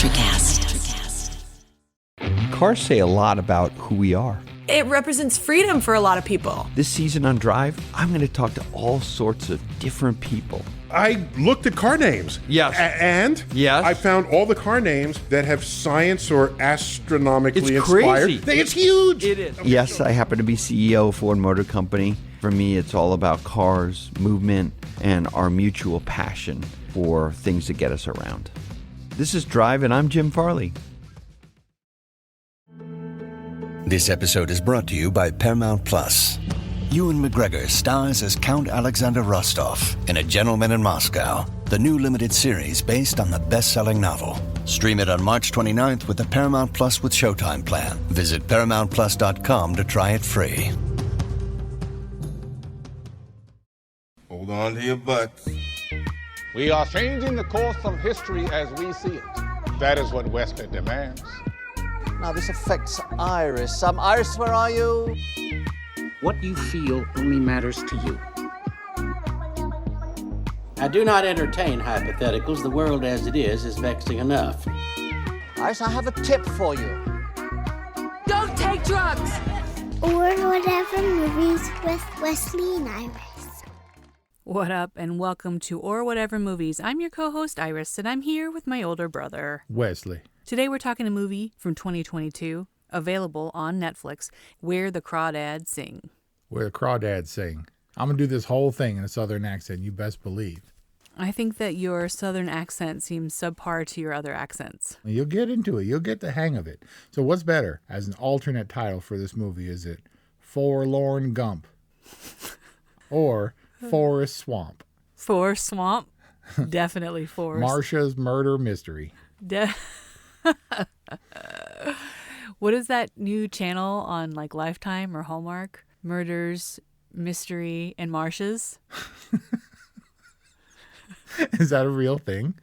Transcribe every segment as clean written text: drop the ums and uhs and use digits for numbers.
Electrocast. Cars say a lot about who we are. It represents freedom for a lot of people. This season on Drive, I'm going to talk to all sorts of different people. I looked at car names. Yes. And yes. I found all the car names that have science or astronomically it's inspired. Crazy. It's huge. It is. Yes, I happen to be CEO of Ford Motor Company. For me, it's all about cars, movement, and our mutual passion for things that get us around. This is Drive, and I'm Jim Farley. This episode is brought to you by Paramount Plus. Ewan McGregor stars as Count Alexander Rostov in A Gentleman in Moscow, the new limited series based on the best-selling novel. Stream it on March 29th with the Paramount Plus with Showtime plan. Visit ParamountPlus.com to try it free. Hold on to your butts. We are changing the course of history as we see it. That is what Wesley demands. Now, this affects Iris. Iris, where are you? What you feel only matters to you. I do not entertain hypotheticals. The world as it is vexing enough. Iris, I have a tip for you. Don't take drugs! Or whatever movies with Wesley and Iris. What up, and welcome to Or Whatever Movies. I'm your co-host, Iris, and I'm here with my older brother, Wesley. Today we're talking a movie from 2022, available on Netflix, Where the Crawdads Sing. Where the Crawdads Sing. I'm going to do this whole thing in a southern accent, you best believe. I think that your southern accent seems subpar to your other accents. You'll get into it. You'll get the hang of it. So what's better as an alternate title for this movie? Is it Forlorn Gump or Forest Swamp? Forest Swamp? Definitely Forest. Marsha's Murder Mystery. What is that new channel on like Lifetime or Hallmark? Murders, Mystery, and Marsha's? Is that a real thing?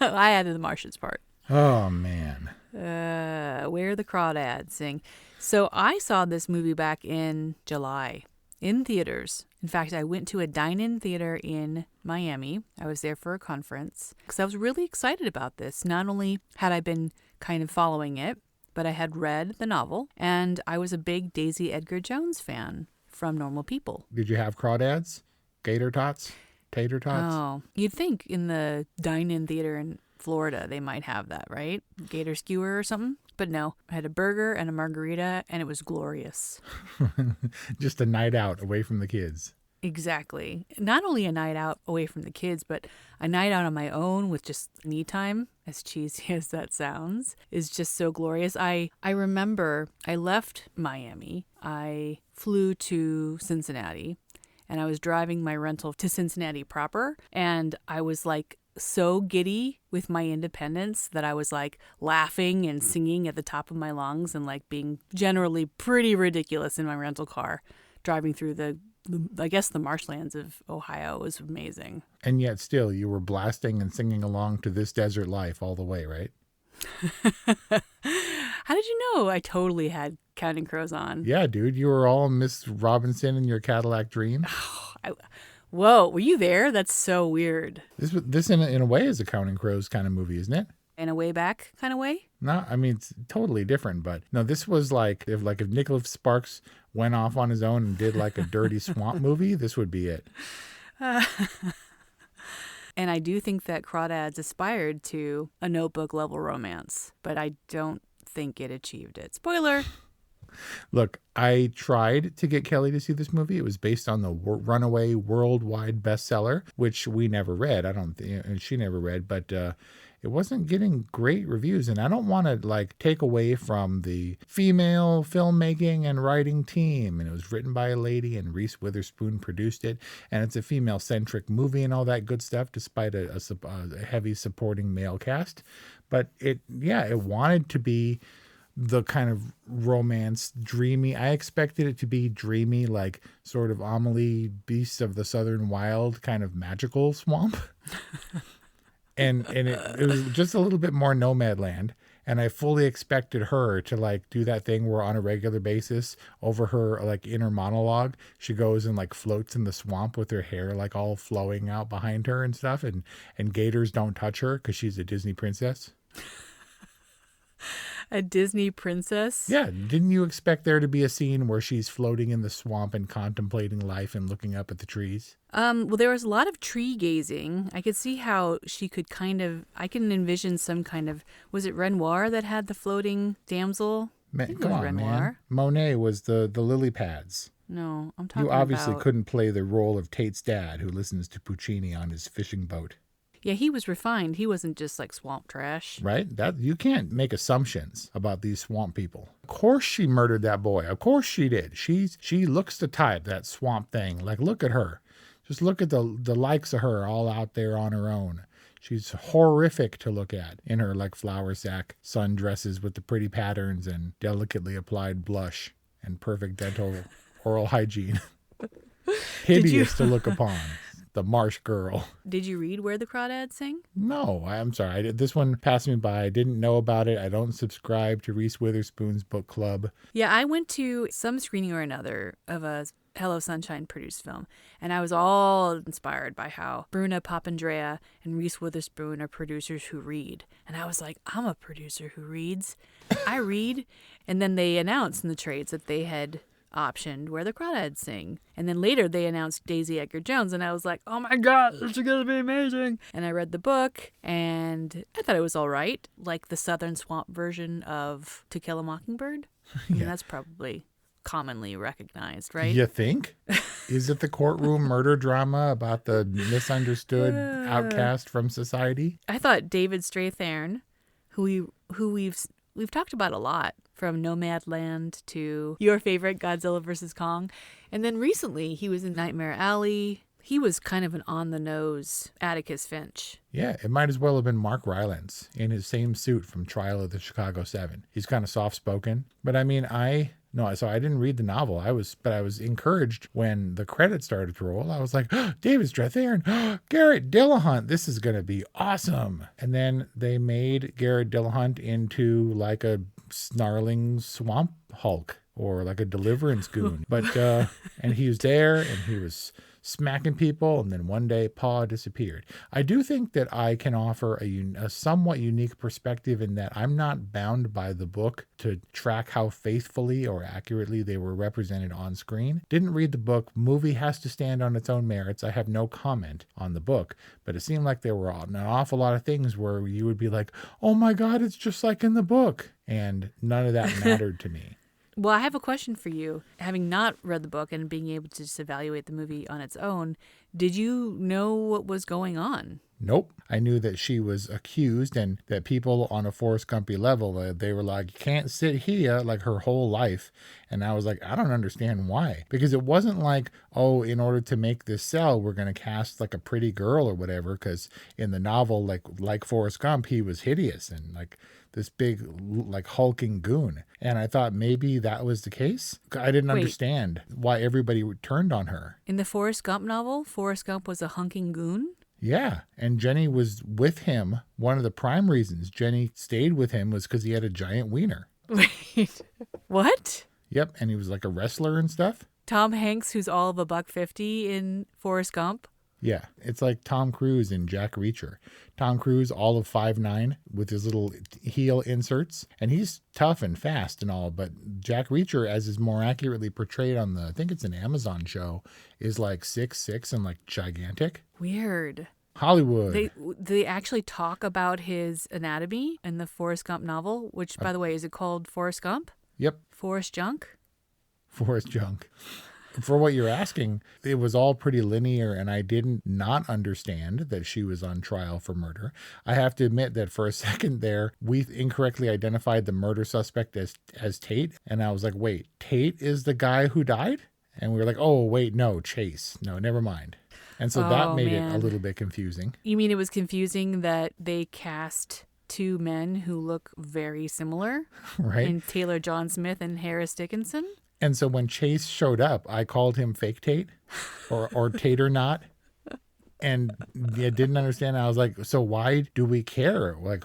I added the Marsha's part. Oh, man. Where the Crawdads Sing. So I saw this movie back in July in theaters. In fact, I went to a dine-in theater in Miami. I was there for a conference because I was really excited about this. Not only had I been kind of following it, but I had read the novel, and I was a big Daisy Edgar Jones fan from Normal People. Did you have crawdads? Gator tots? Tater tots? Oh, you'd think in the dine-in theater in Florida they might have that, right? Gator skewer or something? But no, I had a burger and a margarita, and it was glorious. Just a night out away from the kids. Exactly. Not only a night out away from the kids, but a night out on my own with just me time, as cheesy as that sounds, is just so glorious. I remember I left Miami. I flew to Cincinnati, and I was driving my rental to Cincinnati proper, and I was like so giddy with my independence that I was like laughing and singing at the top of my lungs and like being generally pretty ridiculous in my rental car driving through the marshlands of Ohio. Was amazing. And yet still you were blasting and singing along to This Desert Life all the way, right? How did you know I totally had Counting Crows on? Yeah, dude, you were all Miss Robinson in your Cadillac Dream. Whoa, were you there? That's so weird. This in a way is a Counting Crows kind of movie, isn't it? In a way back kind of way? No, I mean, it's totally different. But no, this was like if Nicholas Sparks went off on his own and did like a dirty swamp movie, this would be it. And I do think that Crawdads aspired to a Notebook level romance, but I don't think it achieved it. Spoiler. Look, I tried to get Kelly to see this movie. It was based on the runaway worldwide bestseller, which we never read. And she never read, but it wasn't getting great reviews. And I don't want to like take away from the female filmmaking and writing team. And it was written by a lady, and Reese Witherspoon produced it. And it's a female-centric movie and all that good stuff, despite a heavy supporting male cast. But it wanted to be the kind of romance, dreamy. I expected it to be dreamy, like sort of Amelie, Beasts of the Southern Wild, kind of magical swamp. and it was just a little bit more Nomadland. And I fully expected her to like do that thing where on a regular basis over her like inner monologue, she goes and like floats in the swamp with her hair like all flowing out behind her and stuff. And gators don't touch her because she's a Disney princess. A Disney princess? Yeah, didn't you expect there to be a scene where she's floating in the swamp and contemplating life and looking up at the trees? Well, there was a lot of tree gazing. I could see how she could I can envision some kind of, was it Renoir that had the floating damsel? Come on, man. Monet was the lily pads. No, I'm talking about... You obviously couldn't play the role of Tate's dad who listens to Puccini on his fishing boat. Yeah, he was refined. He wasn't just like swamp trash. Right? You can't make assumptions about these swamp people. Of course she murdered that boy. Of course she did. She looks the type, that swamp thing. Like, look at her. Just look at the likes of her all out there on her own. She's horrific to look at in her like flour sack sundresses with the pretty patterns and delicately applied blush and perfect dental oral hygiene. Hideous to look upon. The Marsh girl. Did you read Where the Crawdads Sing? No, I'm sorry. This one passed me by. I didn't know about it. I don't subscribe to Reese Witherspoon's book club. Yeah, I went to some screening or another of a Hello Sunshine produced film, and I was all inspired by how Bruna Papandrea and Reese Witherspoon are producers who read. And I was like, I'm a producer who reads. I read. And then they announced in the trades that they had optioned Where the Crawdads Sing. And then later they announced Daisy Edgar Jones, and I was like, oh my God, this is going to be amazing. And I read the book, and I thought it was all right, like the Southern Swamp version of To Kill a Mockingbird. I mean, that's probably commonly recognized, right? You think? Is it the courtroom murder drama about the misunderstood outcast from society? I thought David Strathairn, who we've talked about a lot, from Nomadland to your favorite Godzilla vs. Kong, and then recently he was in Nightmare Alley. He was kind of an on-the-nose Atticus Finch. Yeah, it might as well have been Mark Rylance in his same suit from Trial of the Chicago 7. He's kind of soft-spoken. But I mean, I didn't read the novel. I was encouraged when the credits started to roll. I was like, oh, David Strathairn, Garrett Dillahunt, this is going to be awesome. And then they made Garrett Dillahunt into like a snarling swamp Hulk or like a deliverance goon. But, and he was there and he was smacking people, and then one day Pa disappeared. I do think that I can offer a somewhat unique perspective in that I'm not bound by the book to track how faithfully or accurately they were represented on screen. Didn't read the book. Movie has to stand on its own merits. I have no comment on the book, but it seemed like there were an awful lot of things where you would be like, oh my God, it's just like in the book. And none of that mattered to me. Well, I have a question for you. Having not read the book and being able to just evaluate the movie on its own, did you know what was going on? Nope. I knew that she was accused and that people on a Forrest Gumpy level, they were like, you can't sit here, like her whole life. And I was like, I don't understand why. Because it wasn't like, oh, in order to make this sell, we're going to cast like a pretty girl or whatever. Because in the novel, like Forrest Gump, he was hideous and like this big, like hulking goon. And I thought maybe that was the case. I didn't understand why everybody turned on her. In the Forrest Gump novel, Forrest Gump was a hunking goon? Yeah, and Jenny was with him. One of the prime reasons Jenny stayed with him was because he had a giant wiener. Wait, what? Yep, and he was like a wrestler and stuff. Tom Hanks, who's all of $150 in Forrest Gump? Yeah, it's like Tom Cruise in Jack Reacher. Tom Cruise, all of 5'9", with his little heel inserts. And he's tough and fast and all, but Jack Reacher, as is more accurately portrayed on I think it's an Amazon show, is like 6'6" and like gigantic. Weird. Hollywood. They actually talk about his anatomy in the Forrest Gump novel, which, by the way, is it called Forrest Gump? Yep. Forrest Junk? Forrest Junk. For what you're asking, it was all pretty linear, and I didn't not understand that she was on trial for murder. I have to admit that for a second there, we incorrectly identified the murder suspect as Tate, and I was like, wait, Tate is the guy who died? And we were like, oh, wait, no, Chase. No, never mind. And so that made it a little bit confusing. You mean it was confusing that they cast two men who look very similar? Right. In Taylor John Smith and Harris Dickinson? And so when Chase showed up, I called him Fake Tate or Tater Not. And I didn't understand. I was like, so why do we care? Like,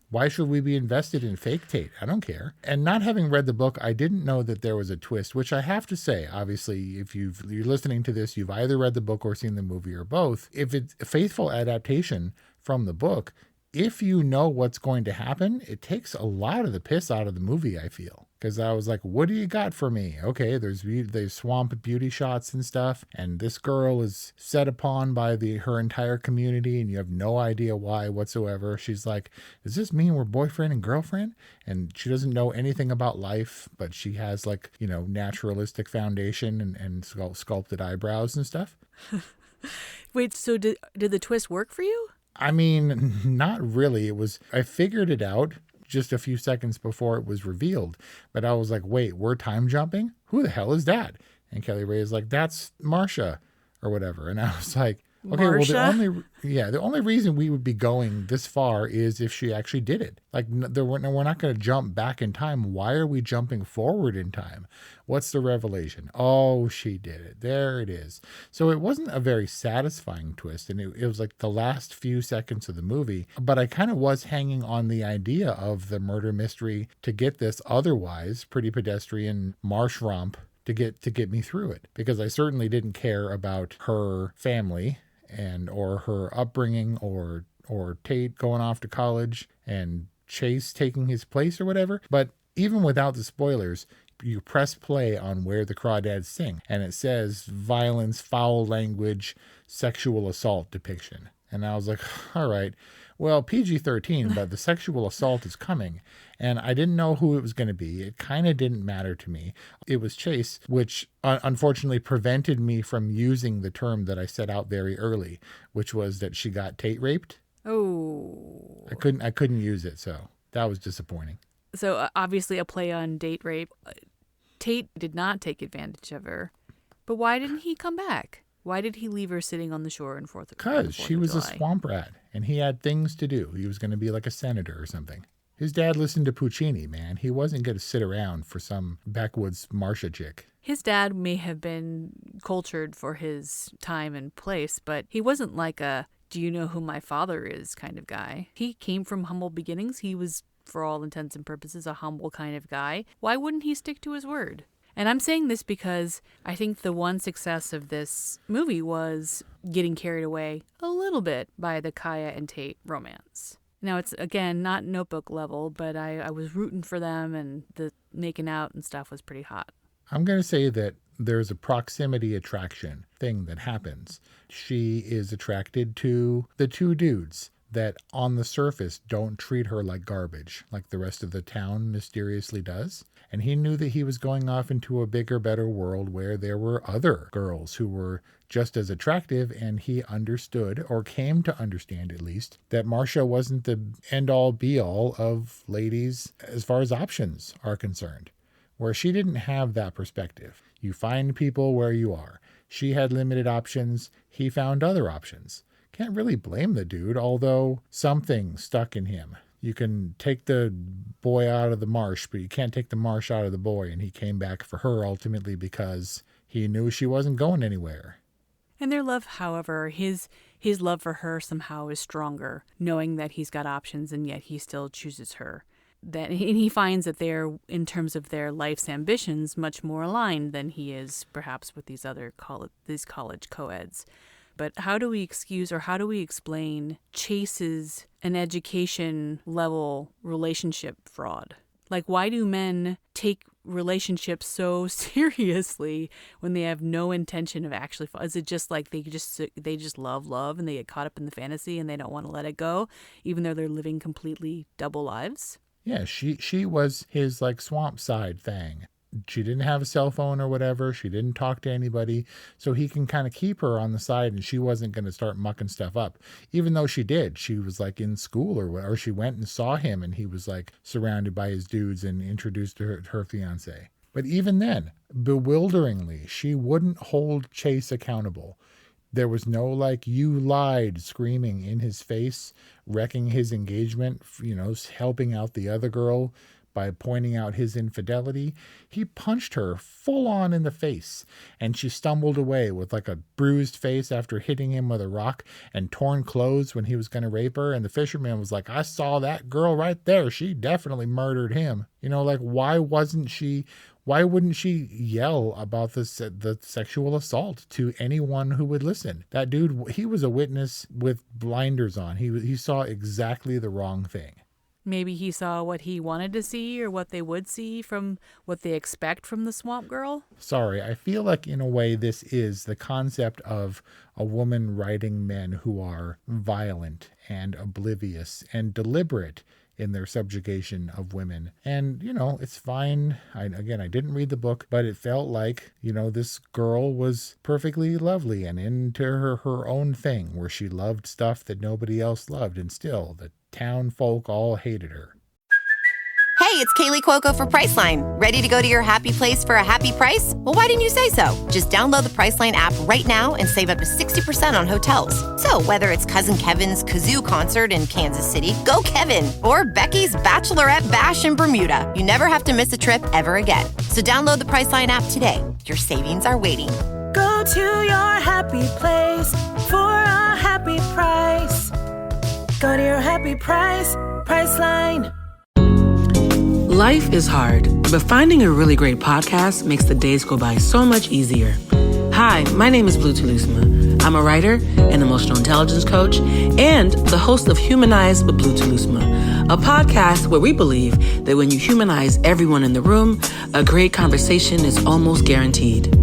why should we be invested in Fake Tate? I don't care. And not having read the book, I didn't know that there was a twist, which I have to say, obviously, if you're listening to this, you've either read the book or seen the movie or both. If it's a faithful adaptation from the book, if you know what's going to happen, it takes a lot of the piss out of the movie, I feel. Because I was like, what do you got for me? Okay, there's swamp beauty shots and stuff, and this girl is set upon by her entire community, and you have no idea why whatsoever. She's like, does this mean we're boyfriend and girlfriend? And she doesn't know anything about life, but she has like, naturalistic foundation and sculpted eyebrows and stuff. Wait, so did the twist work for you? I mean, not really. I figured it out just a few seconds before it was revealed, but I was like, wait, we're time jumping? Who the hell is that? And Kelly Ray is like, that's Marsha or whatever. And I was like, okay, Marsha? well, the only reason we would be going this far is if she actually did it. Like, we're not going to jump back in time. Why are we jumping forward in time? What's the revelation? Oh, she did it. There it is. So it wasn't a very satisfying twist, and it was like the last few seconds of the movie. But I kind of was hanging on the idea of the murder mystery to get this otherwise pretty pedestrian marsh romp to get me through it, because I certainly didn't care about her family or her upbringing or Tate going off to college and Chase taking his place or whatever. But even without the spoilers, you press play on Where the Crawdads Sing, and it says violence, foul language, sexual assault depiction. And I was like, all right, well, PG-13, but the sexual assault is coming. And I didn't know who it was going to be. It kind of didn't matter to me. It was Chase, which unfortunately prevented me from using the term that I set out very early, which was that she got Tate raped. Oh. I couldn't use it, so that was disappointing. So obviously a play on date rape. Tate did not take advantage of her. But why didn't he come back? Why did he leave her sitting on the shore in 4th of July? Because she was a swamp rat, and he had things to do. He was going to be like a senator or something. His dad listened to Puccini, man. He wasn't going to sit around for some backwoods Marsha chick. His dad may have been cultured for his time and place, but he wasn't like a, do you know who my father is kind of guy. He came from humble beginnings. He was, for all intents and purposes, a humble kind of guy. Why wouldn't he stick to his word? And I'm saying this because I think the one success of this movie was getting carried away a little bit by the Kaya and Tate romance. Now, it's, again, not Notebook level, but I was rooting for them, and the making out and stuff was pretty hot. I'm going to say that there's a proximity attraction thing that happens. She is attracted to the two dudes that on the surface don't treat her like garbage, like the rest of the town mysteriously does. And he knew that he was going off into a bigger, better world where there were other girls who were just as attractive, and he understood, or came to understand at least, that Marsha wasn't the end-all be-all of ladies as far as options are concerned, where she didn't have that perspective. You find people where you are. She had limited options. He found other options. Can't really blame the dude, although something stuck in him. You can take the boy out of the marsh, but you can't take the marsh out of the boy, and he came back for her ultimately because he knew she wasn't going anywhere. And their love, however, his love for her somehow is stronger, knowing that he's got options and yet he still chooses her. And he finds that they're, in terms of their life's ambitions, much more aligned than he is perhaps with these other college co-eds. But how do we excuse or how do we explain Chase's an education level relationship fraud? Like, why do men take relationships so seriously when they have no intention of actually? Is it just like they just love and they get caught up in the fantasy and they don't want to let it go, even though they're living completely double lives? Yeah, she was his like swamp side thing. She didn't have a cell phone or whatever. She didn't talk to anybody. So he can kind of keep her on the side, and she wasn't going to start mucking stuff up. Even though she did. She was like in school or she went and saw him, and he was like surrounded by his dudes and introduced her fiance. But even then, bewilderingly, she wouldn't hold Chase accountable. There was no like, you lied, screaming in his face, wrecking his engagement, helping out the other girl by pointing out his infidelity. He punched her full on in the face, and she stumbled away with like a bruised face after hitting him with a rock and torn clothes when he was going to rape her. And the fisherman was like, I saw that girl right there. She definitely murdered him. Why wasn't she Why wouldn't she yell about the sexual assault to anyone who would listen? That dude, he was a witness with blinders on. He saw exactly the wrong thing. Maybe he saw what he wanted to see or what they would see from what they expect from the swamp girl. Sorry, I feel like in a way this is the concept of a woman writing men who are violent and oblivious and deliberate in their subjugation of women. And, it's fine. I didn't read the book, but it felt like, this girl was perfectly lovely and into her own thing where she loved stuff that nobody else loved. And still, the town folk all hated her. Hey, it's Kaylee Cuoco for Priceline. Ready to go to your happy place for a happy price? Well, why didn't you say so? Just download the Priceline app right now and save up to 60% on hotels. So whether it's Cousin Kevin's Kazoo Concert in Kansas City, go Kevin, or Becky's Bachelorette Bash in Bermuda, you never have to miss a trip ever again. So download the Priceline app today. Your savings are waiting. Go to your happy place for a happy price. Go to your happy price, Priceline. Life is hard, but finding a really great podcast makes the days go by so much easier. Hi, my name is Blue Telusma. I'm a writer, an emotional intelligence coach, and the host of Humanize with Blue Telusma, a podcast where we believe that when you humanize everyone in the room, a great conversation is almost guaranteed.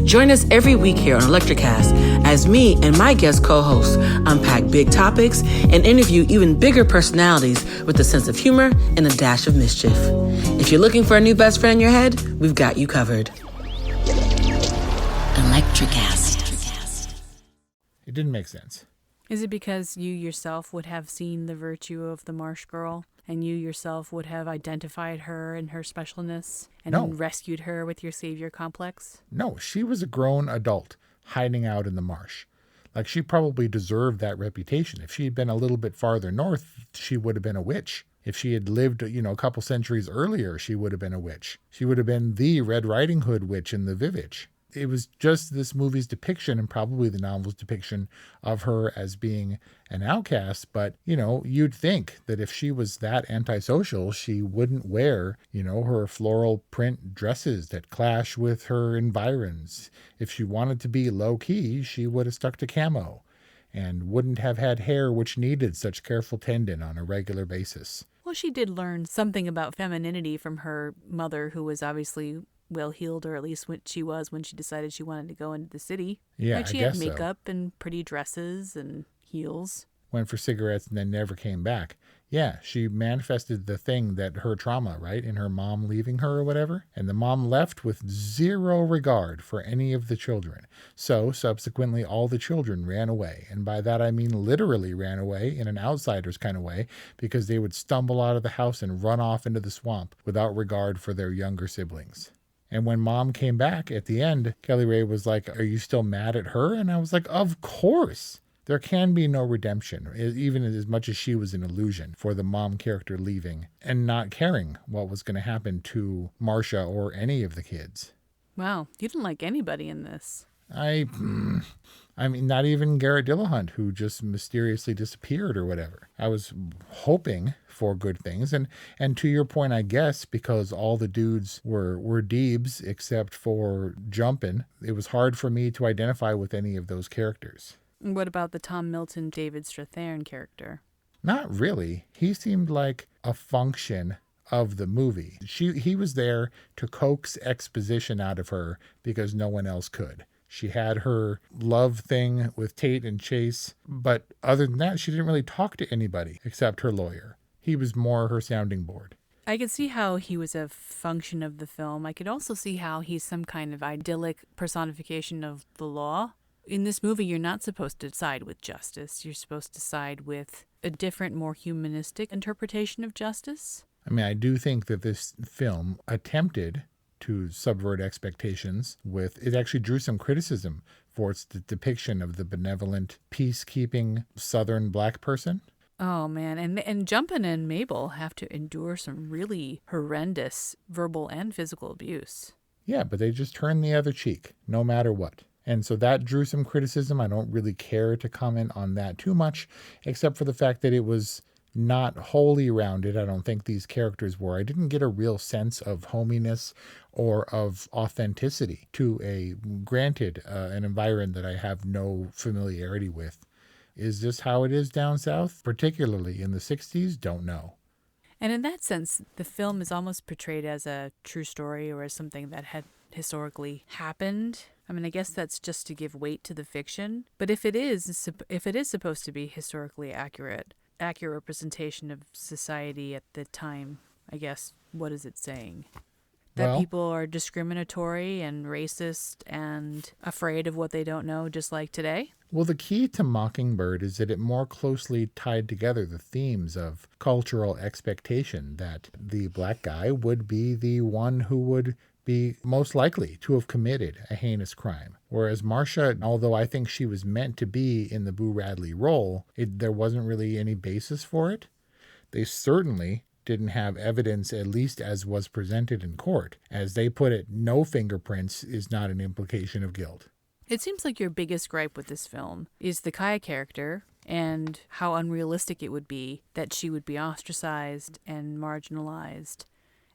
Join us every week here on Electricast as me and my guest co-hosts unpack big topics and interview even bigger personalities with a sense of humor and a dash of mischief. If you're looking for a new best friend in your head, we've got you covered. Electricast. It didn't make sense. Is it because you yourself would have seen the virtue of the Marsh girl? And you yourself would have identified her and her specialness and rescued her with your savior complex? No, she was a grown adult hiding out in the marsh. Like, she probably deserved that reputation. If she had been a little bit farther north, she would have been a witch. If she had lived, a couple centuries earlier, she would have been a witch. She would have been the Red Riding Hood witch in the Vivitch. It was just this movie's depiction and probably the novel's depiction of her as being an outcast. But, you'd think that if she was that antisocial, she wouldn't wear, her floral print dresses that clash with her environs. If she wanted to be low key, she would have stuck to camo and wouldn't have had hair which needed such careful tending on a regular basis. Well, she did learn something about femininity from her mother, who was obviously well-heeled, or at least what she was when she decided she wanted to go into the city. Yeah, like she had makeup and pretty dresses and heels. Went for cigarettes and then never came back. Yeah, she manifested the thing that her trauma, right? In her mom leaving her or whatever. And the mom left with zero regard for any of the children. So subsequently, all the children ran away. And by that, I mean literally ran away in an outsider's kind of way, because they would stumble out of the house and run off into the swamp without regard for their younger siblings. And when mom came back at the end, Kelly Ray was like, "Are you still mad at her?" And I was like, of course. There can be no redemption, even as much as she was an illusion for the mom character leaving and not caring what was going to happen to Marsha or any of the kids. Wow, you didn't like anybody in this. I mean, not even Garrett Dillahunt, who just mysteriously disappeared or whatever. I was hoping for good things. And to your point, I guess, because all the dudes were Deebs except for Jumpin', it was hard for me to identify with any of those characters. What about the Tom Milton, David Strathairn character? Not really. He seemed like a function of the movie. He was there to coax exposition out of her because no one else could. She had her love thing with Tate and Chase, but other than that, she didn't really talk to anybody except her lawyer. He was more her sounding board. I could see how he was a function of the film. I could also see how he's some kind of idyllic personification of the law. In this movie, you're not supposed to side with justice. You're supposed to side with a different, more humanistic interpretation of justice. I mean, I do think that this film attempted to subvert expectations it actually drew some criticism for its depiction of the benevolent, peacekeeping Southern black person. Oh, man. And Jumpin' and Mabel have to endure some really horrendous verbal and physical abuse. Yeah, but they just turn the other cheek, no matter what. And so that drew some criticism. I don't really care to comment on that too much, except for the fact that it was not wholly rounded. I don't think these characters were. I didn't get a real sense of hominess or of authenticity to an environment that I have no familiarity with. Is this how it is down south, particularly in the 60s? Don't know. And in that sense, the film is almost portrayed as a true story or as something that had historically happened. I mean, I guess that's just to give weight to the fiction. But if it is supposed to be historically accurate representation of society at the time, I guess, what is it saying? That people are discriminatory and racist and afraid of what they don't know, just like today? Well, the key to Mockingbird is that it more closely tied together the themes of cultural expectation, that the black guy would be the one who would be most likely to have committed a heinous crime. Whereas Marcia, although I think she was meant to be in the Boo Radley role, there wasn't really any basis for it. They certainly didn't have evidence, at least as was presented in court. As they put it, no fingerprints is not an implication of guilt. It seems like your biggest gripe with this film is the Kaya character and how unrealistic it would be that she would be ostracized and marginalized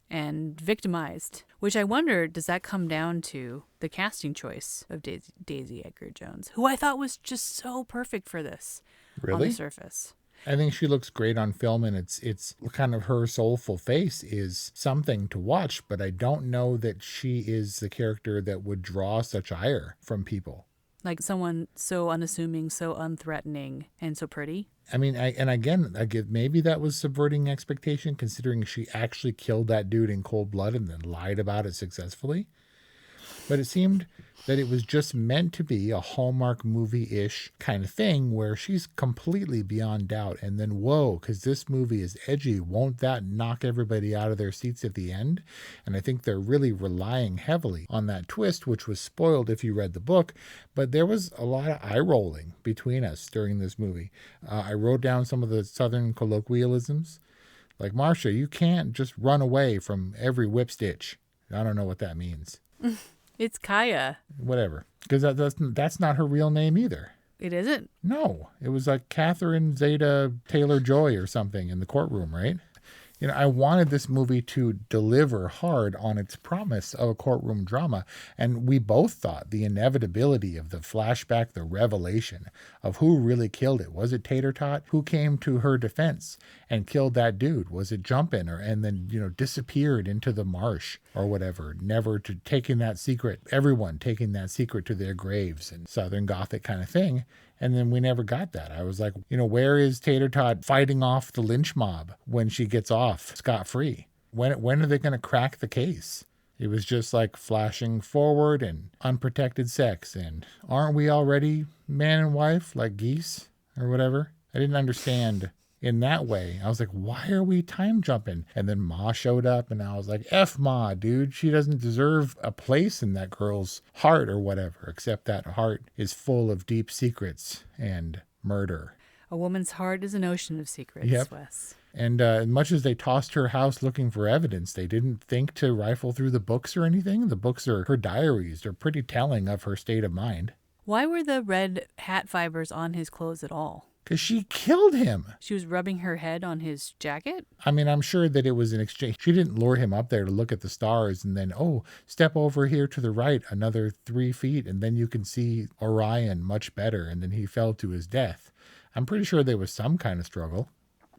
and victimized, which I wonder, does that come down to the casting choice of Daisy Edgar Jones, who I thought was just so perfect for this on the surface? I think she looks great on film, and it's kind of her soulful face is something to watch, but I don't know that she is the character that would draw such ire from people. Like someone so unassuming, so unthreatening, and so pretty. I mean, maybe that was subverting expectation, considering she actually killed that dude in cold blood and then lied about it successfully. But it seemed that it was just meant to be a Hallmark movie-ish kind of thing where she's completely beyond doubt. And then, whoa, because this movie is edgy, won't that knock everybody out of their seats at the end? And I think they're really relying heavily on that twist, which was spoiled if you read the book. But there was a lot of eye-rolling between us during this movie. I wrote down some of the Southern colloquialisms. Like, Marcia, you can't just run away from every whip stitch. I don't know what that means. It's Kaya. Whatever. Because that's not her real name either. It isn't? No. It was like Catherine Zeta Taylor-Joy or something in the courtroom, right? You know, I wanted this movie to deliver hard on its promise of a courtroom drama. And we both thought the inevitability of the flashback, the revelation of who really killed it. Was it Tater Tot? Who came to her defense and killed that dude? Was it Jumpin' and then, disappeared into the marsh or whatever, never to taking that secret, everyone taking that secret to their graves and Southern Gothic kind of thing. And then we never got that. I was like, where is Tater Tot fighting off the lynch mob when she gets off scot-free? When are they going to crack the case? It was just like flashing forward and unprotected sex. And aren't we already man and wife like geese or whatever? I didn't understand in that way. I was like, why are we time jumping? And then Ma showed up and I was like, F Ma, dude. She doesn't deserve a place in that girl's heart or whatever, except that heart is full of deep secrets and murder. A woman's heart is an ocean of secrets, yep. Wes. And as much as they tossed her house looking for evidence, they didn't think to rifle through the books or anything. The books are her diaries. They're pretty telling of her state of mind. Why were the red hat fibers on his clothes at all? Because she killed him. She was rubbing her head on his jacket? I mean, I'm sure that it was an exchange. She didn't lure him up there to look at the stars and then, step over here to the right another 3 feet and then you can see Orion much better. And then he fell to his death. I'm pretty sure there was some kind of struggle.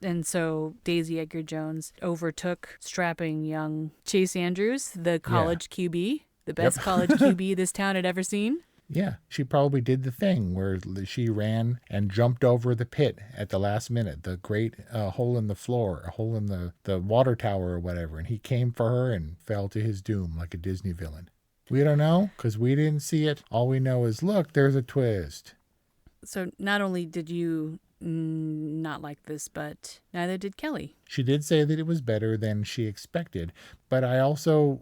And so Daisy Edgar Jones overtook strapping young Chase Andrews, the college QB, the best college QB this town had ever seen. Yeah, she probably did the thing where she ran and jumped over the pit at the last minute, the great hole in the floor, a hole in the water tower or whatever. And he came for her and fell to his doom like a Disney villain. We don't know because we didn't see it. All we know is, look, there's a twist. So not only did you not like this, but neither did Kelly. She did say that it was better than she expected, but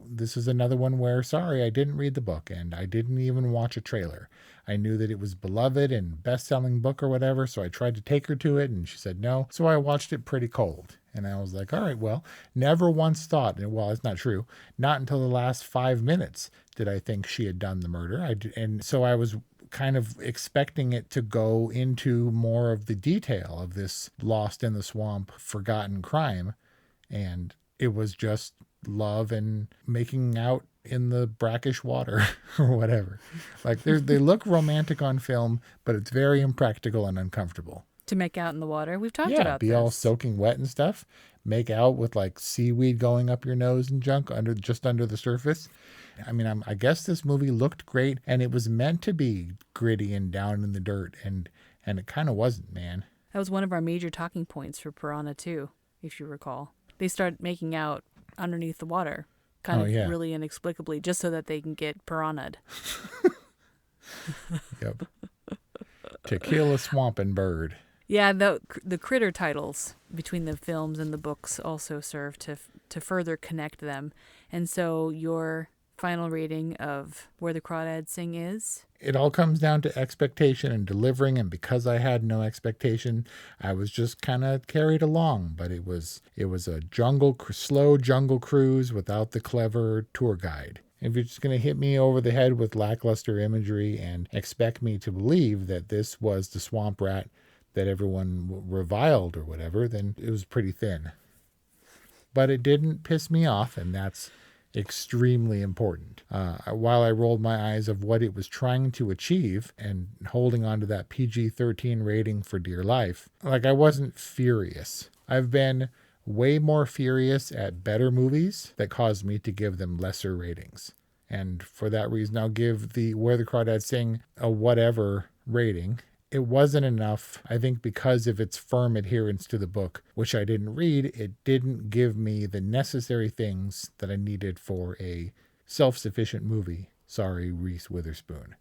this is another one where, sorry, I didn't read the book and I didn't even watch a trailer. I knew that it was beloved and best-selling book or whatever, so I tried to take her to it and she said no, so I watched it pretty cold. And I was like, all right, well, never once thought, well, it's not true, not until the last 5 minutes did I think she had done the murder. And so I was kind of expecting it to go into more of the detail of this lost in the swamp, forgotten crime. And it was just love and making out in the brackish water or whatever. Like they look romantic on film, but it's very impractical and uncomfortable. To make out in the water. We've talked Yeah, about be this. all soaking wet and stuff. Make out with like seaweed going up your nose and junk just under the surface. I mean, I guess this movie looked great, and it was meant to be gritty and down in the dirt, and it kind of wasn't, man. That was one of our major talking points for Piranha 2, if you recall. They start making out underneath the water, kind of really inexplicably, just so that they can get piranha'd. Yep. To kill a swampin' bird. Yeah, the critter titles between the films and the books also serve to further connect them. And so your final rating of Where the Crawdads Sing is? It all comes down to expectation and delivering, and because I had no expectation, I was just kind of carried along. But it was a slow jungle cruise without the clever tour guide. If you're just going to hit me over the head with lackluster imagery and expect me to believe that this was the swamp rat that everyone reviled or whatever, then it was pretty thin. But it didn't piss me off, and that's extremely important. While I rolled my eyes of what it was trying to achieve and holding on to that PG-13 rating for dear life, like I wasn't furious. I've been way more furious at better movies that caused me to give them lesser ratings. And for that reason, I'll give the Where the Crawdads Sing a whatever rating. It wasn't enough, I think, because of its firm adherence to the book, which I didn't read. It didn't give me the necessary things that I needed for a self-sufficient movie. Sorry, Reese Witherspoon.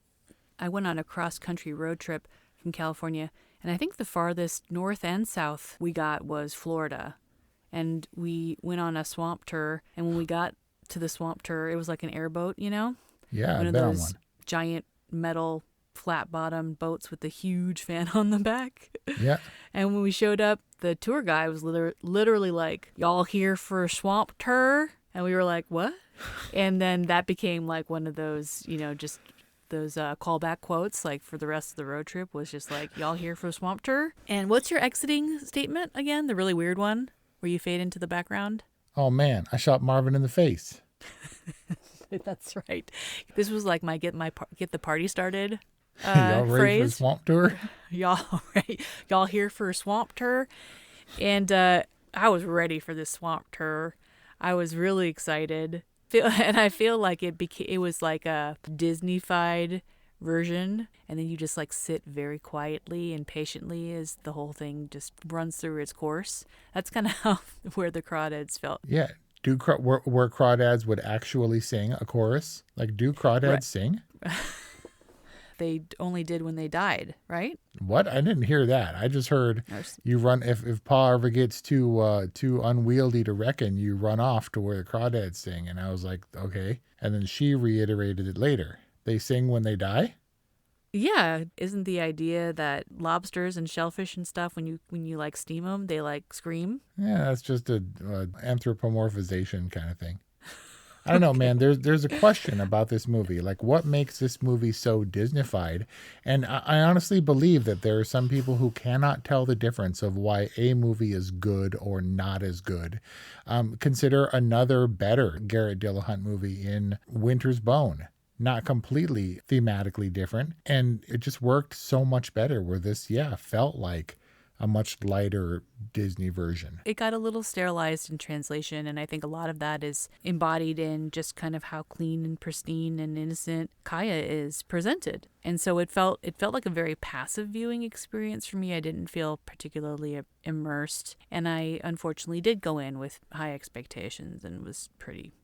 I went on a cross-country road trip from California, and I think the farthest north and south we got was Florida. And we went on a swamp tour, and when we got to the swamp tour, it was like an airboat, you know? Yeah, one I of bet on those one. giant metal flat-bottomed boats with a huge fan on the back. Yeah. And when we showed up, the tour guy was literally like, "Y'all here for a swamp tour?" And we were like, "What?" And then that became like one of those, you know, just those callback quotes, like for the rest of the road trip was just like, "Y'all here for a swamp tour?" And what's your exiting statement again? The really weird one where you fade into the background? Oh man, I shot Marvin in the face. That's right. This was like my get the party started Y'all ready phrase. for a swamp tour? Y'all here for a swamp tour? And I was ready for this swamp tour. I was really excited. And I feel like it was like a Disney-fied version, and then you just like sit very quietly and patiently as the whole thing just runs through its course. That's kind of how Where the Crawdads felt. Yeah. Where crawdads would actually sing a chorus? Like, do crawdads sing? They only did when they died, right? What? I didn't hear that. I just heard you run if Pa ever gets too unwieldy to reckon, you run off to Where the Crawdads Sing. And I was like, okay. And then she reiterated it later. They sing when they die? Yeah, isn't the idea that lobsters and shellfish and stuff, when you like steam them, they like scream? Yeah, that's just a anthropomorphization kind of thing. I don't know, man. There's a question about this movie. Like, what makes this movie so Disney-fied? And I honestly believe that there are some people who cannot tell the difference of why a movie is good or not as good. Consider another better Garrett Dillahunt movie in Winter's Bone. Not completely thematically different. And it just worked so much better where this, felt like a much lighter Disney version. It got a little sterilized in translation, and I think a lot of that is embodied in just kind of how clean and pristine and innocent Kaya is presented. And so it felt like a very passive viewing experience for me. I didn't feel particularly immersed, and I unfortunately did go in with high expectations and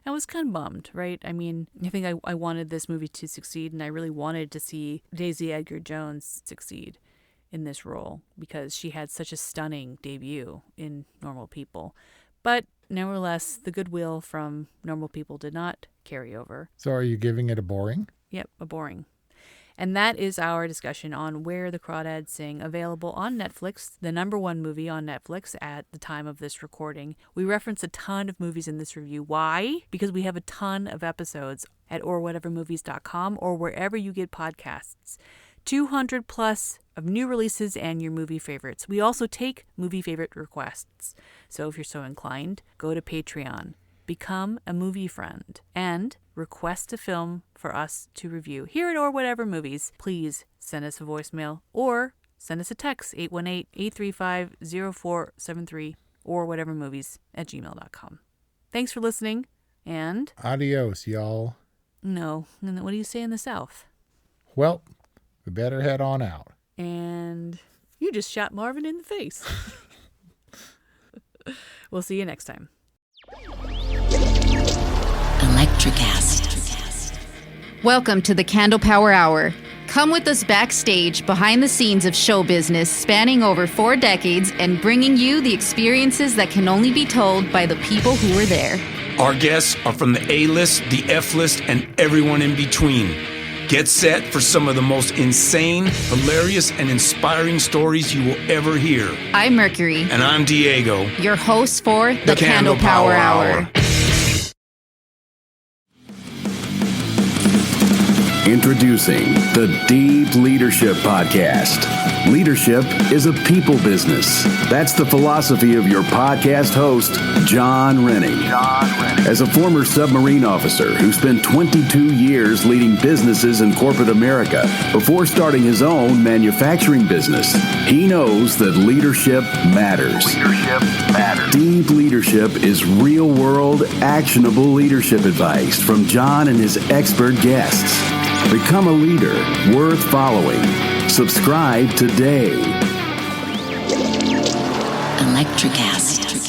I was kind of bummed, right? I mean, I think I wanted this movie to succeed, and I really wanted to see Daisy Edgar Jones succeed in this role because she had such a stunning debut in Normal People. But nevertheless, the goodwill from Normal People did not carry over. So are you giving it a boring? Yep, a boring. And that is our discussion on Where the Crawdads Sing, available on Netflix, the #1 movie on Netflix at the time of this recording. We reference a ton of movies in this review. Why? Because we have a ton of episodes at orwhatevermovies.com or wherever you get podcasts. 200 plus of new releases and your movie favorites. We also take movie favorite requests. So if you're so inclined, go to Patreon, become a movie friend, and request a film for us to review. Here at Or Whatever Movies, please send us a voicemail or send us a text, 818-835-0473, or whatevermovies@gmail.com. Thanks for listening, and... Adios, y'all. No. And what do you say in the South? Well, we better head on out. And you just shot Marvin in the face. We'll see you next time. Electricast. Welcome to the Candle Power Hour. Come with us backstage behind the scenes of show business spanning over 4 decades and bringing you the experiences that can only be told by the people who were there. Our guests are from the A-list, the F-list, and everyone in between. Get set for some of the most insane, hilarious, and inspiring stories you will ever hear. I'm Mercury. And I'm Diego. Your host for the Candle Power Hour. Introducing the Deep Leadership Podcast. Leadership is a people business. That's the philosophy of your podcast host, John Rennie. As a former submarine officer who spent 22 years leading businesses in corporate America before starting his own manufacturing business, he knows that leadership matters. Deep Leadership is real-world, actionable leadership advice from John and his expert guests. Become a leader worth following. Subscribe today. Electricast.